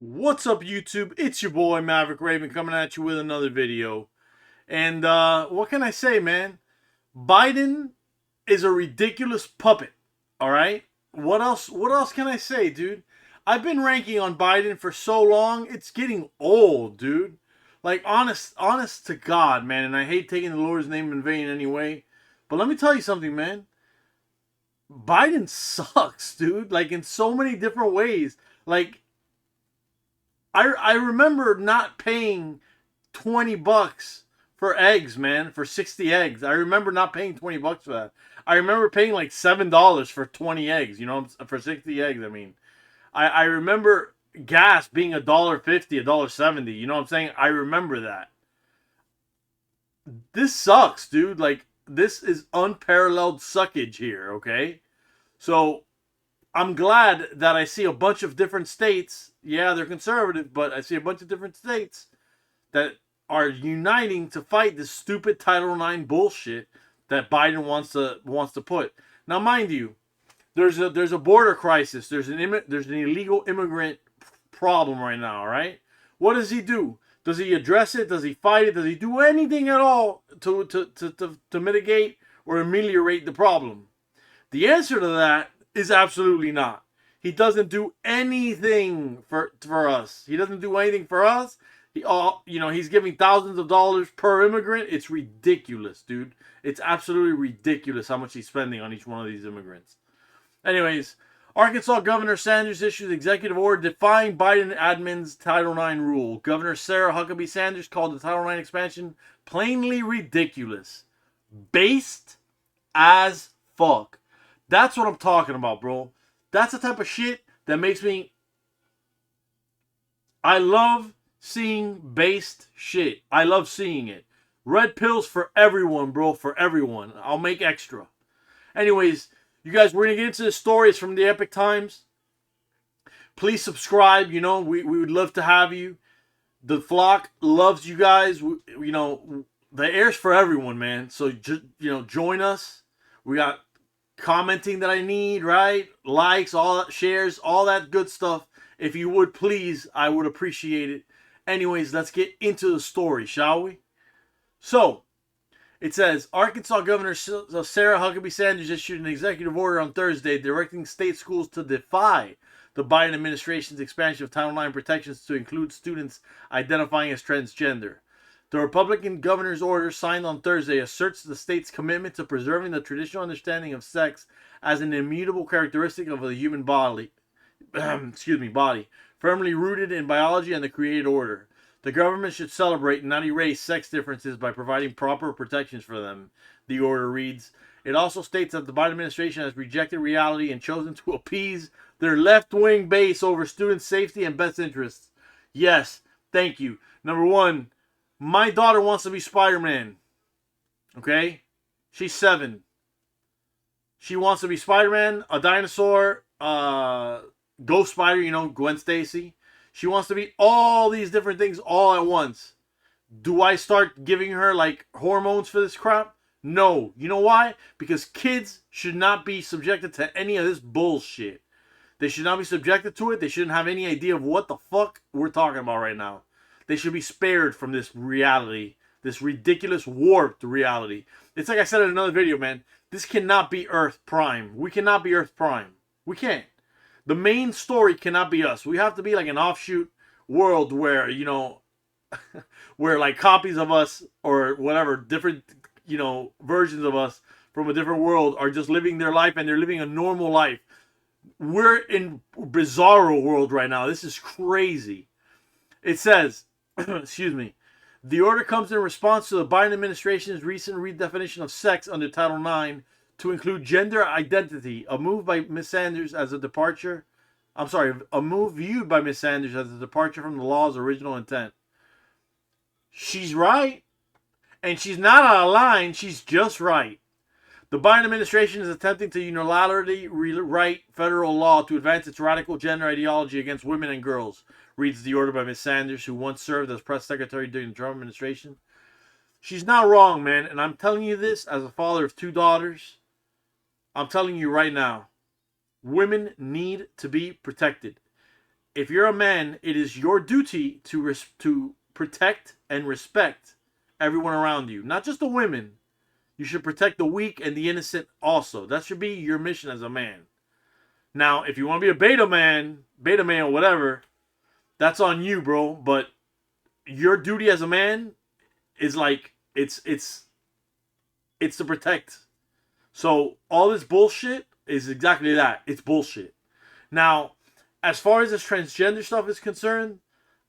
What's up, YouTube? It's your boy Maverick Raven coming at you with another video. And what can I say, man? Biden is a ridiculous puppet. All right. What else? What else can I say, dude? I've been ranking on Biden for so long, it's getting old, dude. Like honest to God, man. And I hate taking the Lord's name in vain anyway. But let me tell you something, man. Biden sucks, dude. Like in so many different ways. Like I remember not paying $20 for eggs, man, for 60 eggs. I remember not paying $20 for that. I remember paying like $7 for 20 eggs, for 60 eggs. I mean, I remember gas being $1.50, $1.70. You know what I'm saying? I remember that. This sucks, dude. Like, this is unparalleled suckage here, okay? So I'm glad that I see a bunch of different states. Yeah, they're conservative, but I see a bunch of different states that are uniting to fight this stupid Title IX bullshit that Biden wants to put. Now, mind you, there's a border crisis. There's an illegal immigrant problem right now. Right? What does he do? Does he address it? Does he fight it? Does he do anything at all to mitigate or ameliorate the problem? The answer to that is absolutely not. He doesn't do anything for us. He doesn't do anything for us. He's giving thousands of dollars per immigrant. It's ridiculous, dude. It's absolutely ridiculous how much he's spending on each one of these immigrants. Anyways, Arkansas Governor Sanders issues executive order defying Biden admin's Title IX rule. Governor Sarah Huckabee Sanders called the Title IX expansion plainly ridiculous. Based as fuck. That's what I'm talking about, bro. That's the type of shit that makes me. I love seeing based shit. I love seeing it. Red pills for everyone, bro. For everyone. I'll make extra. Anyways, you guys, we're going to get into the stories from the Epic Times. Please subscribe. We would love to have you. The flock loves you guys. The air's for everyone, man. So, just, join us. We got commenting that I need, right? Likes, all that, shares, all that good stuff. If you would, please, I would appreciate it. Anyways, let's get into the story, shall we? So, it says, Arkansas Governor Sarah Huckabee Sanders issued an executive order on Thursday directing state schools to defy the Biden administration's expansion of Title IX protections to include students identifying as transgender. The Republican governor's order, signed on Thursday, asserts the state's commitment to preserving the traditional understanding of sex as an immutable characteristic of the human body, firmly rooted in biology and the created order. The government should celebrate and not erase sex differences by providing proper protections for them, the order reads. It also states that the Biden administration has rejected reality and chosen to appease their left-wing base over student safety and best interests. Yes, thank you. Number one, my daughter wants to be Spider-Man. Okay? She's 7. She wants to be Spider-Man, a dinosaur, Ghost Spider, Gwen Stacy. She wants to be all these different things all at once. Do I start giving her like hormones for this crap? No. You know why? Because kids should not be subjected to any of this bullshit. They should not be subjected to it. They shouldn't have any idea of what the fuck we're talking about right now. They should be spared from this reality, this ridiculous warped reality. It's like I said in another video, man. This cannot be Earth Prime. We cannot be Earth Prime. We can't. The main story cannot be us. We have to be like an offshoot world where, where like copies of us or whatever, different, versions of us from a different world are just living their life and they're living a normal life. We're in bizarro world right now. This is crazy. It says, excuse me, the order comes in response to the Biden administration's recent redefinition of sex under Title IX to include gender identity, a move by Ms. Sanders as a departure. A move viewed by Ms. Sanders as a departure from the law's original intent. She's right. And she's not out of line. She's just right. The Biden administration is attempting to unilaterally rewrite federal law to advance its radical gender ideology against women and girls, reads the order by Ms. Sanders, who once served as press secretary during the Trump administration. She's not wrong, man. And I'm telling you this as a father of 2 daughters. I'm telling you right now. Women need to be protected. if you're a man, it is your duty to protect and respect everyone around you, not just the women. You should protect the weak and the innocent also. That should be your mission as a man. Now, if you want to be a beta male, whatever, that's on you, bro. But your duty as a man is like it's to protect. So all this bullshit is exactly that. It's bullshit. Now, as far as this transgender stuff is concerned,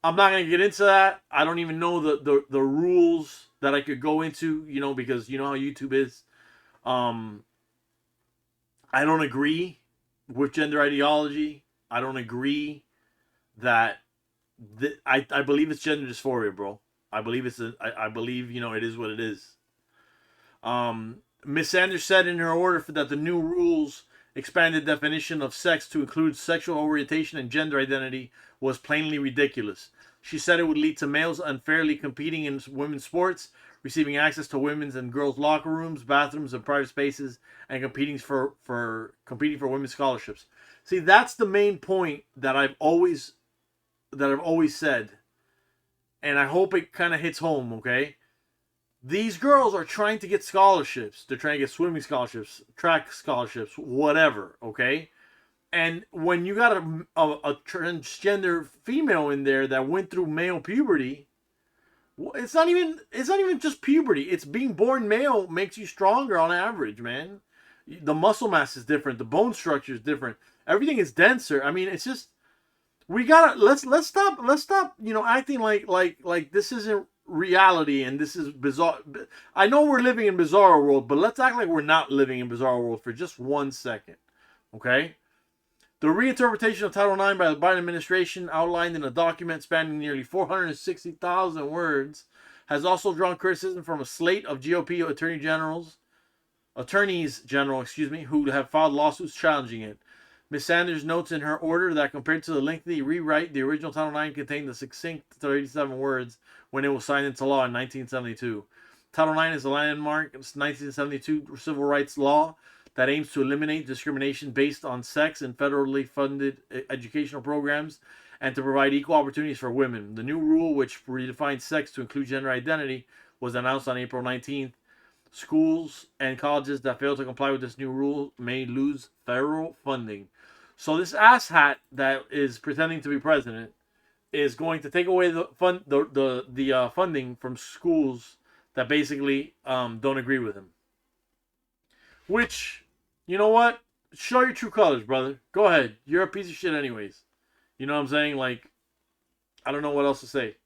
I'm not gonna get into that. I don't even know the rules that I could go into, because you know how YouTube is. I don't agree with gender ideology. I don't agree that I believe it's gender dysphoria, bro. I believe I believe it is what it is. Miss Sanders said in her order that the new rules expanded definition of sex to include sexual orientation and gender identity was plainly ridiculous. She said it would lead to males unfairly competing in women's sports, receiving access to women's and girls' locker rooms, bathrooms, and private spaces, and competing for women's scholarships. See, that's the main point that I've always said, and I hope it kind of hits home. Okay, these girls are trying to get scholarships. They're trying to get swimming scholarships, track scholarships, whatever. Okay. And when you got a transgender female in there that went through male puberty, it's not even just puberty. It's being born male makes you stronger on average, man. The muscle mass is different. The bone structure is different. Everything is denser. I mean, it's just we gotta let's stop acting like this isn't reality and this is bizarre. I know we're living in bizarre world, but let's act like we're not living in bizarre world for just 1 second, okay? The reinterpretation of Title IX by the Biden administration, outlined in a document spanning nearly 460,000 words, has also drawn criticism from a slate of GOP attorneys general, who have filed lawsuits challenging it. Ms. Sanders notes in her order that compared to the lengthy rewrite, the original Title IX contained the succinct 37 words when it was signed into law in 1972. Title IX is a landmark 1972 civil rights law that aims to eliminate discrimination based on sex in federally funded educational programs and to provide equal opportunities for women. The new rule, which redefines sex to include gender identity, was announced on April 19th. Schools and colleges that fail to comply with this new rule may lose federal funding. So this asshat that is pretending to be president is going to take away the funding from schools that basically don't agree with him. Which, you know what? Show your true colors, brother. Go ahead. You're a piece of shit anyways. You know what I'm saying? Like, I don't know what else to say.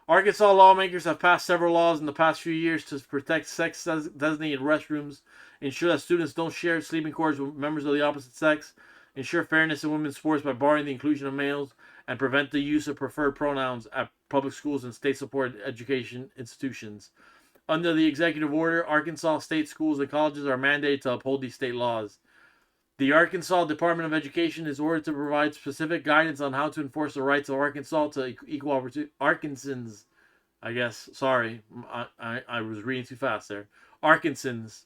Arkansas lawmakers have passed several laws in the past few years to protect sex-designated restrooms, ensure that students don't share sleeping quarters with members of the opposite sex, ensure fairness in women's sports by barring the inclusion of males, and prevent the use of preferred pronouns at public schools and state-supported education institutions. Under the executive order, Arkansas state schools and colleges are mandated to uphold these state laws. The Arkansas Department of Education is ordered to provide specific guidance on how to enforce the rights of Arkansas to equal opportunity. Arkansans, I guess. Sorry, I was reading too fast there. Arkansans,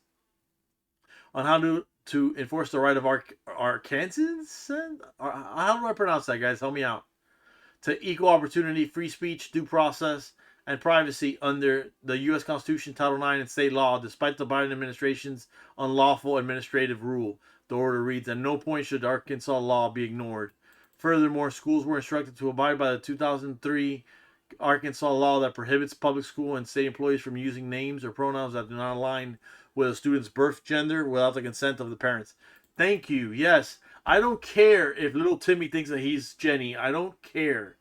on how to enforce the right of Arkansans? How do I pronounce that, guys? Help me out. To equal opportunity, free speech, due process, and privacy under the U.S. Constitution, Title IX, and state law, despite the Biden administration's unlawful administrative rule. The order reads, at no point should Arkansas law be ignored. Furthermore, schools were instructed to abide by the 2003 Arkansas law that prohibits public school and state employees from using names or pronouns that do not align with a student's birth gender without the consent of the parents. Thank you. Yes, I don't care if little Timmy thinks that he's Jenny. I don't care.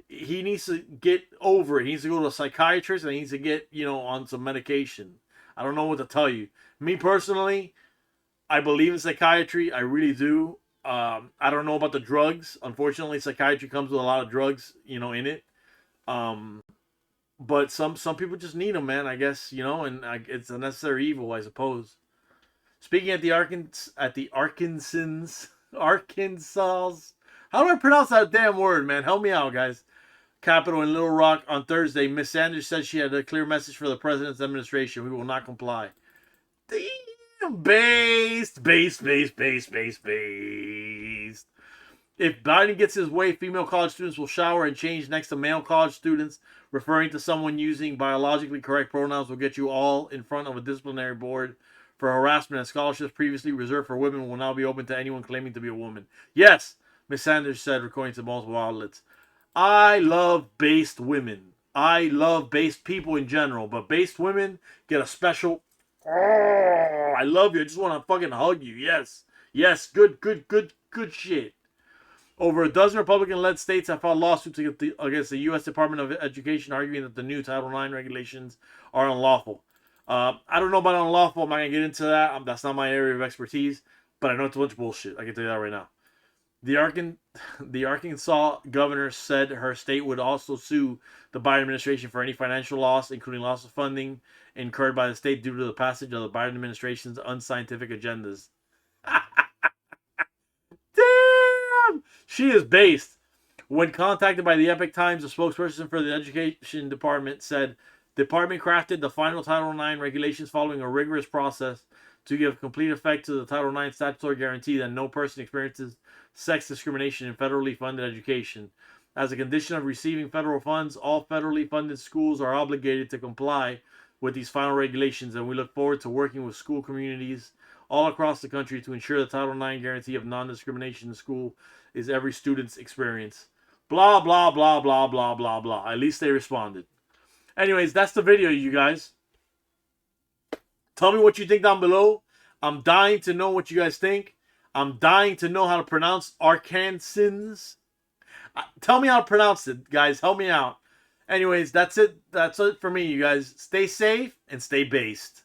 He needs to get over it. He needs to go to a psychiatrist and he needs to get, on some medication. I don't know what to tell you. Me personally, I believe in psychiatry. I really do. I don't know about the drugs. Unfortunately, psychiatry comes with a lot of drugs, in it. But some people just need them, man, I guess, and it's a necessary evil, I suppose. Speaking at the Arkansans, how do I pronounce that damn word, man? Help me out, guys. Capitol in Little Rock on Thursday, Ms. Sanders said she had a clear message for the president's administration. We will not comply. Damn, based. If Biden gets his way, female college students will shower and change next to male college students. Referring to someone using biologically correct pronouns will get you all in front of a disciplinary board for harassment, and scholarships previously reserved for women will now be open to anyone claiming to be a woman. Yes, Ms. Sanders said, according to multiple outlets. I love based women. I love based people in general, but based women get a special. Oh, I love you. I just want to fucking hug you. Yes. Yes. Good, good, good, good shit. Over a dozen Republican-led states have filed lawsuits against the U.S. Department of Education, arguing that the new Title IX regulations are unlawful. I don't know about unlawful. I'm not going to get into that. That's not my area of expertise. But I know it's a bunch of bullshit. I can tell you that right now. The Arkansas governor said her state would also sue the Biden administration for any financial loss, including loss of funding incurred by the state due to the passage of the Biden administration's unscientific agendas. Damn! She is based. When contacted by the Epic Times, a spokesperson for the Education Department said the department crafted the final Title IX regulations following a rigorous process to give complete effect to the Title IX statutory guarantee that no person experiences sex discrimination in federally funded education. As a condition of receiving federal funds, all federally funded schools are obligated to comply with these final regulations, and we look forward to working with school communities all across the country to ensure the Title IX guarantee of non-discrimination in school is every student's experience. Blah, blah, blah, blah, blah, blah, blah. At least they responded. Anyways, that's the video, you guys. Tell me what you think down below. I'm dying to know what you guys think. I'm dying to know how to pronounce Arkansans. Tell me how to pronounce it, guys. Help me out. Anyways, that's it. That's it for me, you guys. Stay safe and stay based.